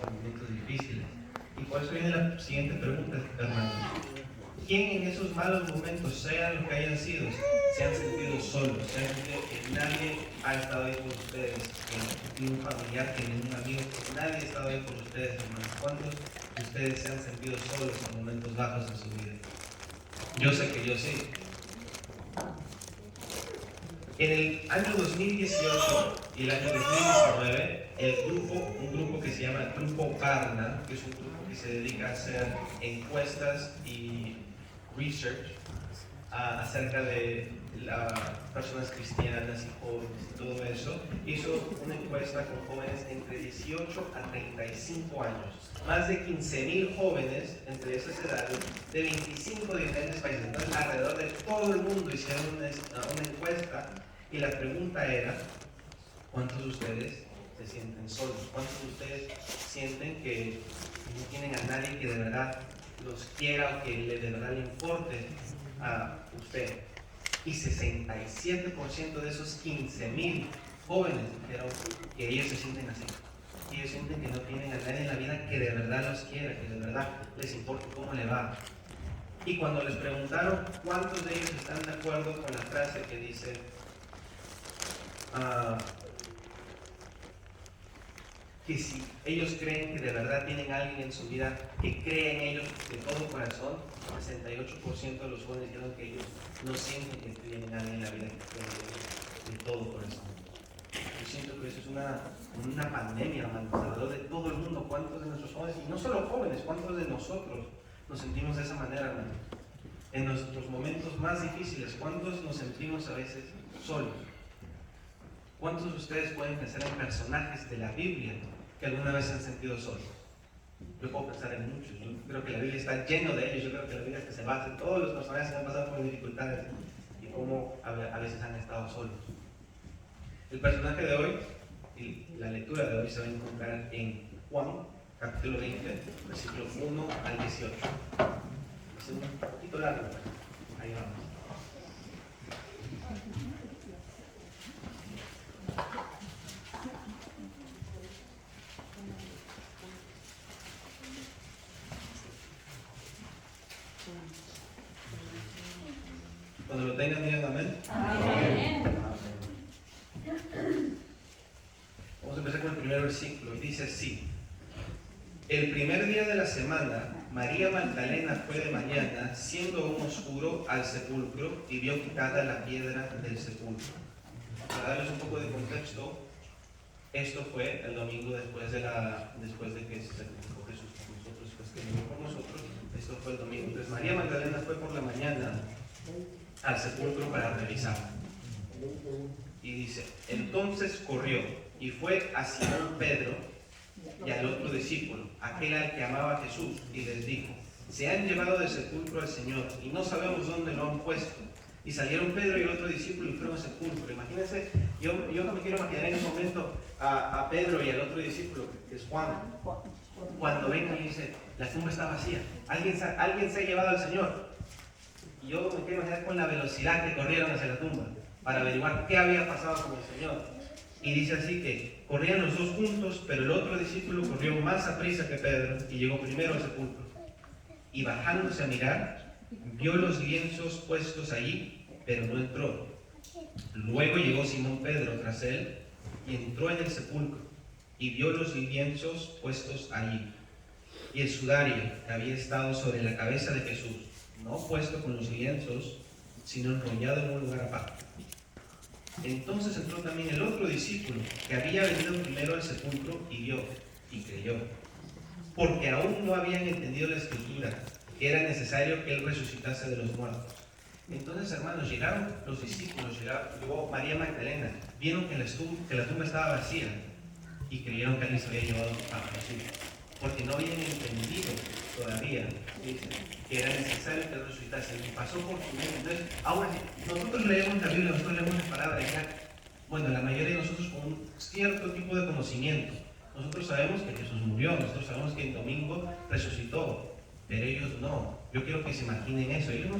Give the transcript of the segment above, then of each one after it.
con momentos difíciles. Y por eso viene la siguiente pregunta, hermanos. ¿Quién en esos malos momentos, sean los que hayan sido, se han sentido solos? ¿Se han sentido que nadie ha estado ahí por ustedes? Que ni un familiar, que ni un amigo, que nadie ha estado ahí por ustedes, hermanos. ¿Cuántos de ustedes se han sentido solos en momentos bajos en su vida? Yo sé que yo sí. En el año 2018 y el año 2019, un grupo que se llama Grupo Barna, que es un grupo que se dedica a hacer encuestas y research acerca de las personas cristianas y jóvenes y todo eso, hizo una encuesta con jóvenes entre 18 a 35 años. Más de 15,000 jóvenes entre esas edades de 25 diferentes países. Entonces, alrededor de todo el mundo hicieron una encuesta y la pregunta era: ¿cuántos de ustedes se sienten solos? ¿Cuántos de ustedes sienten que no tienen a nadie que de verdad los quiera o que de verdad le importe a usted? Y 67% de esos 15,000 jóvenes dijeron que ellos se sienten así. Ellos sienten que no tienen a nadie en la vida que de verdad los quiera, que de verdad les importe cómo le va. Y cuando les preguntaron cuántos de ellos están de acuerdo con la frase que dice que si ellos creen que de verdad tienen a alguien en su vida que cree en ellos de todo corazón, 68% de los jóvenes dijeron que ellos no sienten que tienen a alguien en la vida que cree en ellos de todo corazón. Yo siento que eso es una pandemia, hermano, alrededor de todo el mundo. ¿Cuántos de nuestros jóvenes, y no solo jóvenes, cuántos de nosotros nos sentimos de esa manera, hermano? En nuestros momentos más difíciles, ¿cuántos nos sentimos a veces solos? ¿Cuántos de ustedes pueden pensar en personajes de la Biblia que alguna vez se han sentido solos? Yo puedo pensar en muchos. Yo creo que la Biblia está llena de ellos. Yo creo que la Biblia es que se basa en todos los personajes que han pasado por dificultades y cómo a veces han estado solos. El personaje de hoy y la lectura de hoy se va a encontrar en Juan, capítulo 20, versículos 1 al 18. Es un poquito largo. Ahí vamos. Cuando lo tengan, digan amén. Amén. Vamos a empezar con el primer versículo. Y dice así: el primer día de la semana, María Magdalena fue de mañana, siendo aún oscuro, al sepulcro y vio quitada la piedra del sepulcro. Para darles un poco de contexto, esto fue el domingo después de que se sacrificó Jesús por nosotros, pues que murió por nosotros. Esto fue el domingo. Entonces María Magdalena fue por la mañana al sepulcro para revisar. Y dice: entonces corrió y fue a Simón Pedro y al otro discípulo, aquel al que amaba a Jesús, y les dijo: se han llevado del sepulcro al Señor y no sabemos dónde lo han puesto. Y salieron Pedro y el otro discípulo y fueron al sepulcro. Imagínense, yo no me quiero imaginar en ese momento a Pedro y al otro discípulo, que es Juan, cuando vengan y dice: la tumba está vacía, alguien se ha llevado al Señor. Y yo me quiero imaginar con la velocidad que corrieron hacia la tumba para averiguar qué había pasado con el Señor. Y dice así que corrían los dos juntos, pero el otro discípulo corrió más aprisa que Pedro y llegó primero al sepulcro. Y bajándose a mirar, vio los lienzos puestos allí, pero no entró. Luego llegó Simón Pedro tras él y entró en el sepulcro y vio los lienzos puestos allí y el sudario que había estado sobre la cabeza de Jesús, no puesto con los lienzos, sino enrollado en un lugar aparte. Entonces entró también el otro discípulo, que había venido primero al sepulcro, y vio y creyó, porque aún no habían entendido la escritura, que era necesario que él resucitase de los muertos. Entonces, hermanos, llegaron los discípulos, llegó María Magdalena, vieron que la tumba estaba vacía y creyeron que alguien se había llevado a Jesús, porque no habían entendido todavía, dice, que era necesario que él resucitase. Y pasó por su mente. Entonces, ahora nosotros leemos la Biblia, nosotros leemos la palabra ya, bueno, la mayoría de nosotros con un cierto tipo de conocimiento. Nosotros sabemos que Jesús murió, nosotros sabemos que el domingo resucitó, pero ellos no. Yo quiero que se imaginen eso. Ellos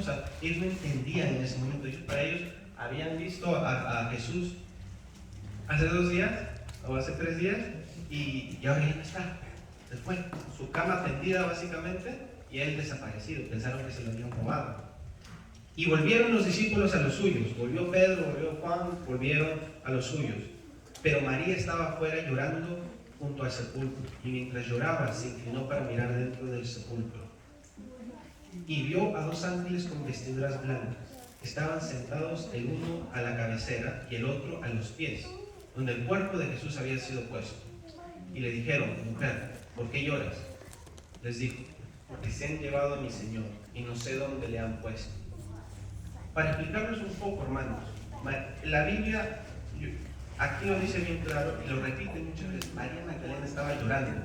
no entendían en ese momento. Para ellos habían visto a Jesús hace 2 días o hace 3 días y ahora ya no está. se fue. Su cama tendida básicamente y él desaparecido. Pensaron que se lo habían robado. Y volvieron los discípulos a los suyos. Volvió Pedro, volvió Juan, volvieron a los suyos. Pero María estaba afuera llorando junto al sepulcro. Y mientras lloraba se inclinó para mirar dentro del sepulcro. Y vio a dos ángeles con vestiduras blancas. Estaban sentados el uno a la cabecera y el otro a los pies, donde el cuerpo de Jesús había sido puesto. Y le dijeron: mujer, ¿por qué lloras? Les dijo: porque se han llevado a mi Señor y no sé dónde le han puesto. Para explicarles un poco, hermanos, la Biblia aquí lo dice bien claro y lo repite muchas veces. María Magdalena estaba llorando.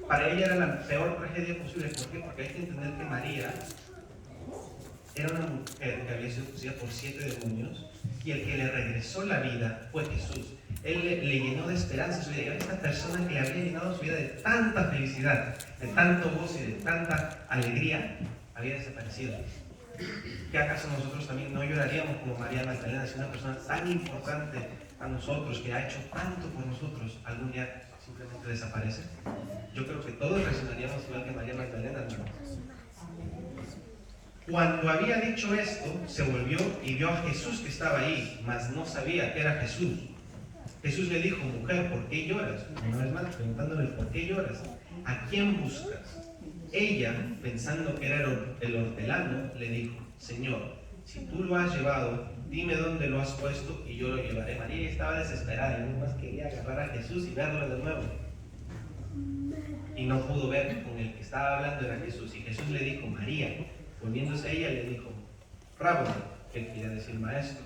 Para ella era la peor tragedia posible. ¿Por qué? Porque hay que entender que María era una mujer que había sido poseída por 7 demonios y el que le regresó la vida fue Jesús. Él le llenó de esperanza su vida. Y era esta persona que había llenado su vida de tanta felicidad, de tanto gozo y de tanta alegría, había desaparecido. ¿Qué acaso nosotros también no lloraríamos como María Magdalena si una persona tan importante a nosotros, que ha hecho tanto por nosotros, algún día simplemente desaparece? Yo creo que todos reaccionaríamos igual que María Magdalena, ¿no? Cuando había dicho esto, se volvió y vio a Jesús que estaba ahí, mas no sabía que era Jesús. Jesús le dijo: mujer, ¿por qué lloras? Una vez más, preguntándole: ¿por qué lloras? ¿A quién buscas? Ella, pensando que era el hortelano, le dijo: Señor, si tú lo has llevado, dime dónde lo has puesto y yo lo llevaré. María estaba desesperada y no más quería agarrar a Jesús y verlo de nuevo. Y no pudo ver, con el que estaba hablando era Jesús. Y Jesús le dijo: María. Volviéndose a ella, le dijo: Raboni, que quería decir maestro.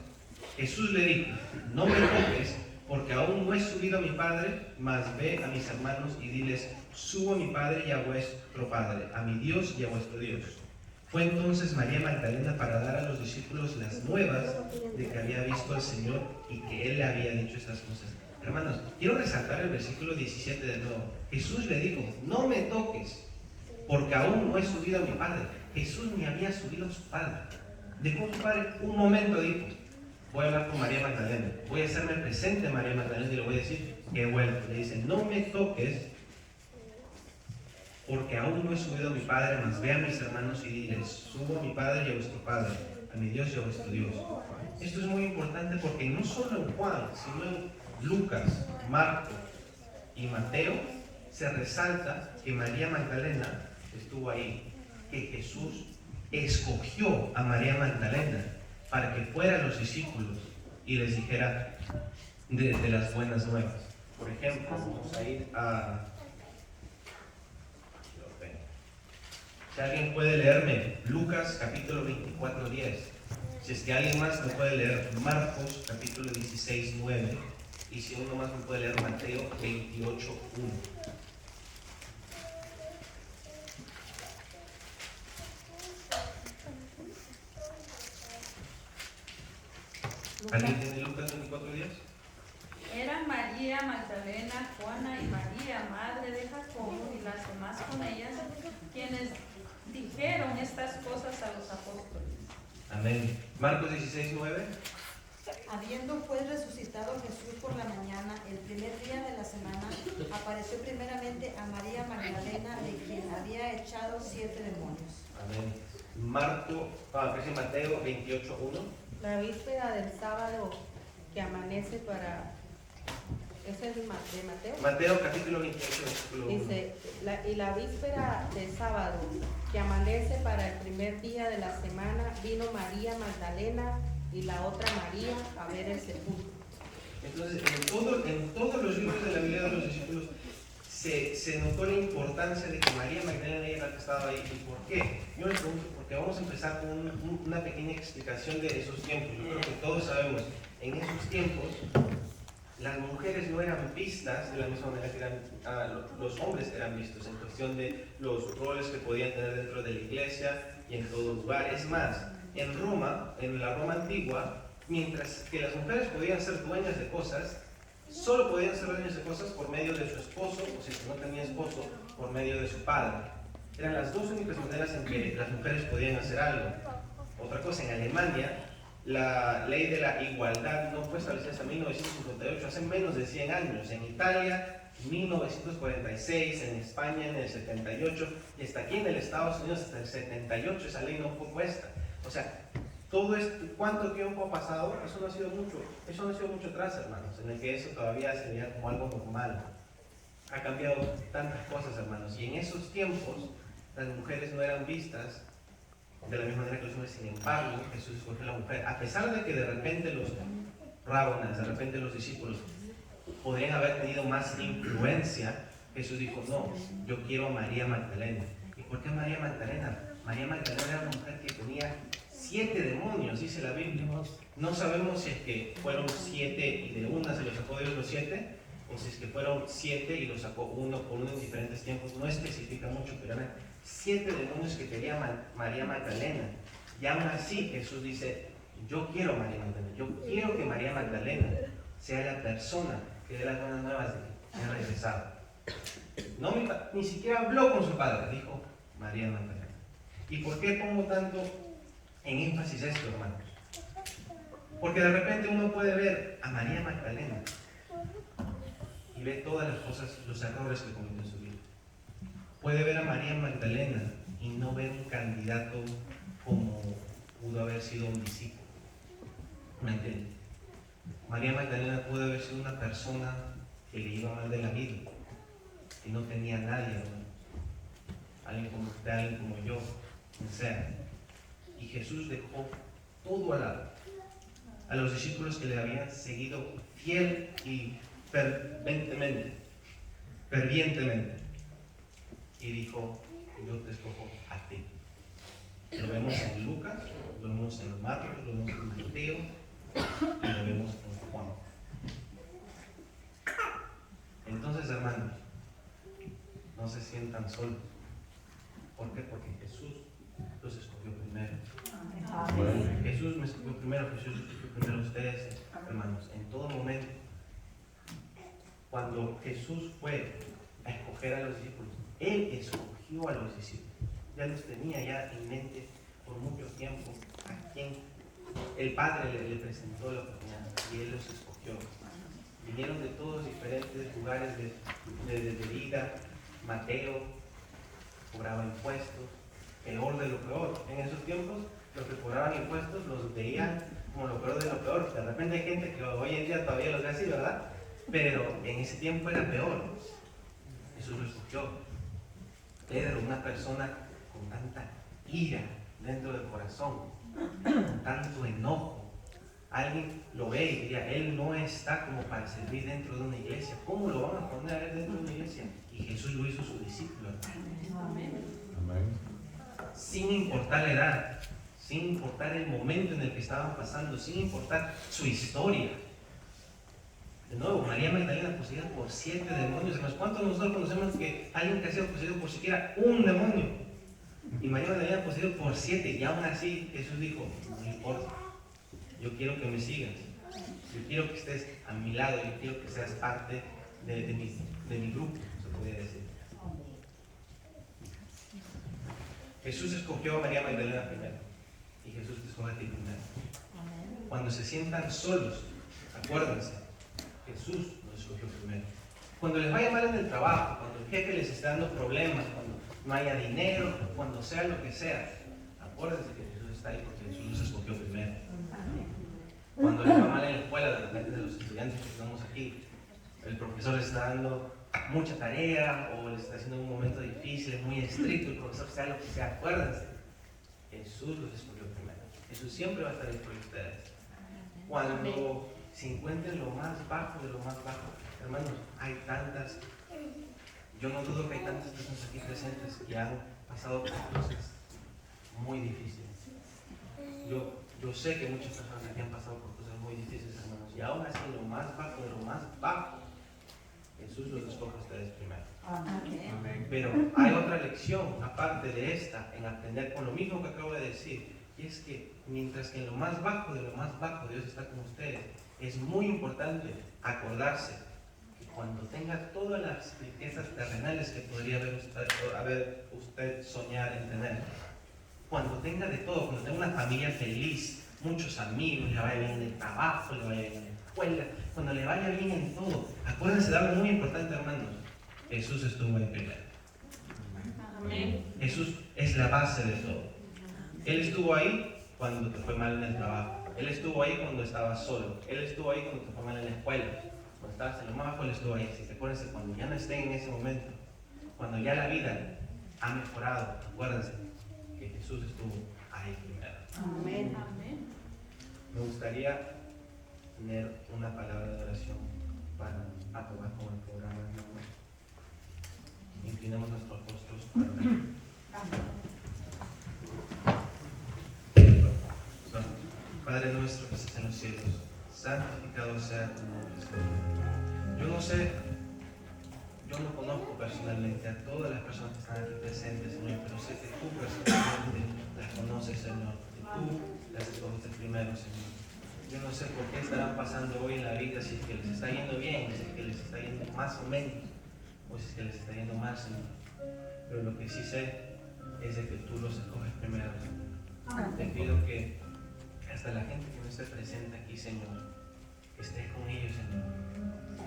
Jesús le dijo: no me toques, porque aún no he subido a mi Padre, mas ve a mis hermanos y diles: subo a mi Padre y a vuestro Padre, a mi Dios y a vuestro Dios. Fue entonces María Magdalena para dar a los discípulos las nuevas de que había visto al Señor y que Él le había dicho estas cosas. Hermanos, quiero resaltar el versículo 17 de nuevo. Jesús le dijo: no me toques, porque aún no he subido a mi Padre. Jesús ni había subido a su Padre. Dejó a su Padre un momento, dijo: voy a hablar con María Magdalena, voy a hacerme presente a María Magdalena y le voy a decir que he vuelto. Le dice: no me toques, porque aún no he subido a mi Padre, mas ve a mis hermanos y diles: subo a mi Padre y a vuestro Padre, a mi Dios y a vuestro Dios. Esto es muy importante porque no solo en Juan, sino en Lucas, Marcos y Mateo se resalta que María Magdalena estuvo ahí, que Jesús escogió a María Magdalena para que fuera a los discípulos y les dijera de las buenas nuevas. Por ejemplo, vamos a ir a... Si alguien puede leerme Lucas capítulo 24, 10. Si es que alguien más me puede leer Marcos capítulo 16, 9. Y si uno más me puede leer Mateo 28, 1. ¿Alguien tiene Lucas 24, 10? Eran María Magdalena, Juana y María, madre de Jacobo, y las demás con ellas, quienes dijeron estas cosas a los apóstoles. Amén. Marcos 16, 9. Habiendo pues resucitado Jesús por la mañana, el primer día de la semana, apareció primeramente a María Magdalena, de quien había echado 7 demonios. Amén. Mateo 28, 1. La víspera del sábado que amanece para... ¿Ese es de Mateo? Mateo capítulo 28, versículo 1. Dice, y la víspera del sábado que amanece para el primer día de la semana, vino María Magdalena y la otra María a ver el sepulcro. Entonces, en todos los libros de la Biblia de los discípulos se notó la importancia de que María Magdalena era la que estaba ahí. ¿Y por qué? Yo les pregunto porque vamos a empezar con una pequeña explicación de esos tiempos. Yo creo que todos sabemos, en esos tiempos las mujeres no eran vistas de la misma manera que los hombres eran vistos, en cuestión de los roles que podían tener dentro de la iglesia y en todo lugar. Es más, en Roma, en la Roma antigua, mientras que las mujeres podían ser dueñas de cosas, solo podían ser dueñas de cosas por medio de su esposo, o si no tenía esposo, por medio de su padre. Eran las dos únicas maneras en que las mujeres podían hacer algo. Otra cosa, en Alemania, la ley de la igualdad no fue establecida hasta 1958, hace menos de 100 años. En Italia 1946, en España en el 78, y hasta aquí en el Estados Unidos hasta el 78 esa ley no fue puesta. O sea, todo esto, ¿cuánto tiempo ha pasado? Eso no ha sido mucho atrás, hermanos, en el que eso todavía se veía como algo normal. Ha cambiado tantas cosas, hermanos, y en esos tiempos las mujeres no eran vistas de la misma manera que los hombres. Sin embargo, Jesús escogió a la mujer, a pesar de que de repente los rabones, de repente los discípulos podrían haber tenido más influencia. Jesús dijo, no, yo quiero a María Magdalena. ¿Y por qué María Magdalena? María Magdalena era una mujer que tenía 7 demonios, dice la Biblia. No sabemos si es que fueron 7 y de una se los sacó Dios los 7, o si es que fueron 7 y los sacó uno por uno en diferentes tiempos. No especifica mucho, pero eran 7 demonios que tenía María Magdalena. Y aún así Jesús dice, yo quiero a María Magdalena, yo quiero que María Magdalena sea la persona que dé las buenas nuevas de que ha regresado. No, ni siquiera habló con su padre, dijo María Magdalena. ¿Y por qué pongo tanto en énfasis esto, hermanos? Porque de repente uno puede ver a María Magdalena y ve todas las cosas, los errores que cometió en su vida. Puede ver a María Magdalena y no ver un candidato como pudo haber sido un discípulo. ¿Me entiendes? María Magdalena pudo haber sido una persona que le iba mal de la vida, que no tenía nadie, hermano. Alguien como usted, alguien como yo, quien sea. Y Jesús dejó todo al lado. A los discípulos que le habían seguido fiel y fervientemente. Y dijo, yo te escojo a ti. Lo vemos en Lucas, lo vemos en Marcos, lo vemos en Mateo, y lo vemos en Juan. Entonces, hermanos, no se sientan solos. ¿Por qué? Porque Jesús los escogió primero. Amén. Jesús me escogió primero, Jesús escogió primero a ustedes, hermanos, en todo momento. Cuando Jesús fue a escoger a los discípulos, Él escogió a los discípulos. Ya los tenía ya en mente por mucho tiempo, a quien el Padre le presentó la oportunidad y Él los escogió. Vinieron de todos diferentes lugares de vida. Mateo cobraba impuestos, peor de lo peor. En esos tiempos, los que cobraban impuestos los veían como lo peor de lo peor. De repente hay gente que hoy en día todavía los ve así, ¿verdad? Pero en ese tiempo era peor. Jesús lo escogió. Pedro, una persona con tanta ira dentro del corazón, con tanto enojo. Alguien lo ve y diría, él no está como para servir dentro de una iglesia. ¿Cómo lo van a poner a él dentro de una iglesia? Y Jesús lo hizo su discípulo. Amén. Sin importar la edad, sin importar el momento en el que estaban pasando, sin importar su historia. De nuevo, María Magdalena poseída por 7 demonios. ¿Cuántos de nosotros conocemos que alguien que ha sido poseído por siquiera un demonio? Y María Magdalena poseído por 7, y aún así Jesús dijo, no importa, yo quiero que me sigas, yo quiero que estés a mi lado, yo quiero que seas parte de mi grupo, se podría decir. Jesús escogió a María Magdalena primero, y Jesús te escoge a ti primero. Cuando se sientan solos, acuérdense, Jesús nos escogió primero. Cuando les vaya mal en el trabajo, cuando el jefe les está dando problemas, cuando no haya dinero, cuando sea lo que sea, acuérdense que Jesús está ahí porque Jesús los escogió primero. Cuando les va mal en la escuela, de repente de los estudiantes que estamos aquí, el profesor les está dando mucha tarea o les está haciendo un momento difícil, es muy estricto, el profesor sea lo que sea, acuérdense, Jesús los escogió primero. Jesús siempre va a estar ahí por ustedes. Cuando se encuentren lo más bajo de lo más bajo, hermanos, hay tantas, yo no dudo que hay tantas personas aquí presentes que han pasado por cosas muy difíciles. Yo sé que muchas personas aquí han pasado por cosas muy difíciles, hermanos, y aún así lo más bajo de lo más bajo, Jesús los escoge a ustedes primero. Amén. Pero hay otra lección, aparte de esta, en aprender con lo mismo que acabo de decir, y es que mientras que en lo más bajo de lo más bajo Dios está con ustedes, es muy importante acordarse que cuando tenga todas las riquezas terrenales que podría haber usted soñar en tener, cuando tenga de todo, cuando tenga una familia feliz, muchos amigos, le vaya bien en el trabajo, le vaya bien en la escuela, cuando le vaya bien en todo. Acuérdense de algo muy importante, hermanos. Jesús estuvo ahí primero. Amén. Jesús es la base de todo. Él estuvo ahí cuando te fue mal en el trabajo. Él estuvo ahí cuando estabas solo. Él estuvo ahí cuando te fue mal en la escuela. Cuando estabas en lo más bajo, Él estuvo ahí. Así que acuérdense, cuando ya no estén en ese momento, cuando ya la vida ha mejorado, acuérdense que Jesús estuvo ahí primero. Amén. Amén. Me gustaría tener una palabra de oración para acabar con el programa, hermanos. Inclinemos nuestros rostros para orar. Padre nuestro que estás en los cielos, santificado sea tu nombre, Señor. Yo no conozco personalmente a todas las personas que están aquí presentes, Señor, pero sé que tú personalmente las conoces, Señor, que tú las escogiste primero, Señor. Yo no sé por qué estarán pasando hoy en la vida, si es que les está yendo bien, si es que les está yendo más o menos, o si es que les está yendo mal, Señor. Pero lo que sí sé es de que tú los escoges primero, Señor. Te pido que hasta la gente que no esté presente aquí, Señor, que estés con ellos, Señor,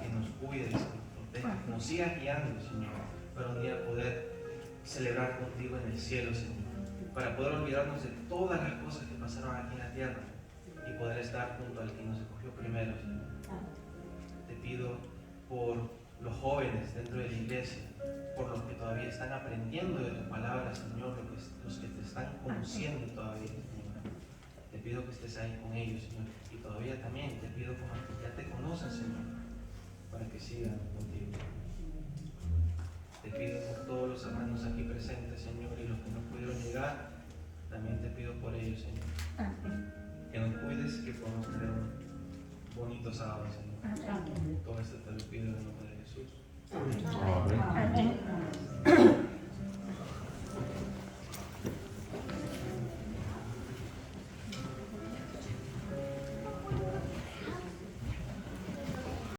que nos cuides, que nos protejas, que nos sigas guiando, Señor, para un día poder celebrar contigo en el cielo, Señor, para poder olvidarnos de todas las cosas que pasaron aquí en la tierra y poder estar junto al que nos escogió primero, Señor. Te pido por los jóvenes dentro de la iglesia, por los que todavía están aprendiendo de tu palabra, Señor, los que te están conociendo todavía, Señor. Te pido que estés ahí con ellos, Señor. Y todavía también te pido como que ya te conocen, Señor, para que sigan contigo. Te pido por todos los hermanos aquí presentes, Señor, y los que no pudieron llegar, también te pido por ellos, Señor. Que nos cuides y que podamos tener un bonito sábado, Señor. Todo esto te lo pido en el nombre de Jesús. Amén.